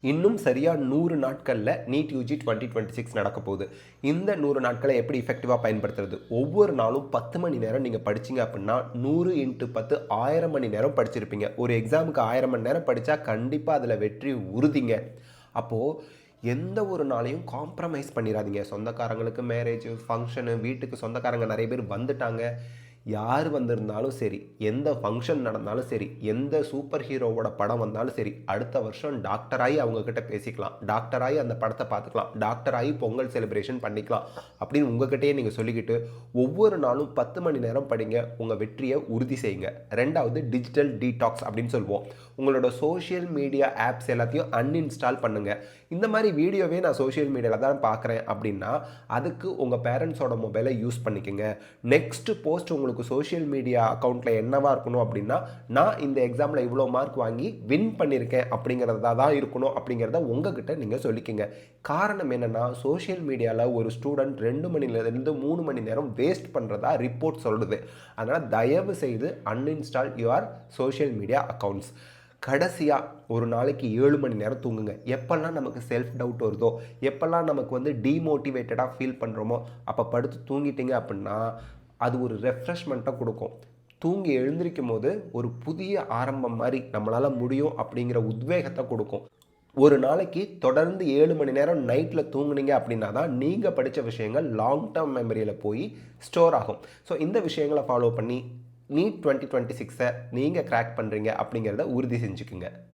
இன்னும் சரியா 100 நாட்கள்ல நீட் யூஜி 2026 நடக்க போகுது. இந்த 100 நாட்கள எப்படி எஃபெக்டிவா பயன்படுத்துறது? ஒவ்வொரு நாளும் 10 மணி நேரம் நீங்க படிச்சீங்க அப்படின்னா, 100 இன்டு 10 1000 மணி நேரம் படிச்சிருப்பீங்க. ஒரு எக்ஸாமுக்கு 1000 மணி நேரம் படிச்சா கண்டிப்பா அதுல வெற்றி உறுதிங்க. அப்போ எந்த ஒரு நாளையும் காம்ப்ரமைஸ் பண்ணிறாதீங்க. சொந்தக்காரங்களுக்கு மேரேஜ், ஃபங்ஷனு, வீட்டுக்கு சொந்தக்காரங்க நெறைய பேர் வந்துட்டாங்க. யார் வந்திருந்தாலும் சரி, எந்த ஃபங்ஷன் நடந்தாலும் சரி, எந்த சூப்பர் ஹீரோவோட படம் வந்தாலும் சரி, அடுத்த வருஷம் டாக்டர் ஆயி அவங்க கிட்ட பேசிக்கலாம். டாக்டர் ஆயி அந்த படத்த பார்த்துக்கலாம். டாக்டர் ஆயி பொங்கல் செலிப்ரேஷன் பண்ணிக்கலாம். அப்படின்னு உங்ககிட்டயே நீங்க சொல்லிக்கிட்டு, ஒவ்வொரு நாளும் 10 மணி நேரம் படிங்க. உங்க வெற்றிய உறுதி செய்யுங்க. 2வது டிஜிட்டல் டீடாக்ஸ் அப்படின்னு சொல்லுவோம். உங்களோட சோஷியல் மீடியா ஆப்ஸ் எல்லாத்தையும் அன்இன்ஸ்டால் பண்ணுங்க. இந்த மாதிரி வீடியோவே நான் சோஷியல் மீடியால தான் பார்க்குறேன் அப்படின்னா, அதுக்கு உங்க பேரண்ட்ஸோட மொபைலை யூஸ் பண்ணிக்கங்க. நெக்ஸ்ட் போஸ்ட் உங்களுக்கு சோஷியல் மீடியா அக்கௌண்ட்டில் என்னவா இருக்கணும் அப்படின்னா, நான் இந்த எக்ஸாமில் இவ்வளோ மார்க் வாங்கி வின் பண்ணியிருக்கேன் அப்படிங்கிறதா தான் இருக்கணும் அப்படிங்கிறத உங்ககிட்ட நீங்கள் சொல்லிக்கங்க. காரணம் என்னென்னா, சோஷியல் மீடியாவில் ஒரு ஸ்டூடெண்ட் 2 மணிலேருந்து 3 மணி நேரம் வேஸ்ட் பண்ணுறதா ரிப்போர்ட் சொல்லுது. அதனால் தயவு செய்து uninstall your social media accounts. கடைசியாக ஒரு நாளைக்கு 7 மணி நேரம் தூங்குங்க. எப்போல்லாம் நமக்கு செல்ஃப் டவுட் வருதோ, எப்போல்லாம் நமக்கு டீமோட்டிவேட்டடாக ஃபீல் பண்ணுறோமோ, அப்போ படுத்து தூங்கிட்டீங்க அப்படின்னா, அது ஒரு ரெஃப்ரெஷ்மெண்ட்டை கொடுக்கும். தூங்கி எழுந்திருக்கும் போது ஒரு புதிய ஆரம்பம் மாதிரி நம்மளால் முடியும் அப்படிங்கிற உத்வேகத்தை கொடுக்கும். ஒரு நாளைக்கு தொடர்ந்து 7 மணி நேரம் நைட்டில் தூங்குனீங்க அப்படின்னா தான் நீங்கள் படித்த விஷயங்கள் லாங் டேர்ம் மெமரியில் போய் ஸ்டோர் ஆகும். ஸோ இந்த விஷயங்களை ஃபாலோ பண்ணி நீட் 2026 நீங்கள் கிராக் பண்ணுறீங்க அப்படிங்கிறத உறுதி செஞ்சுக்குங்க.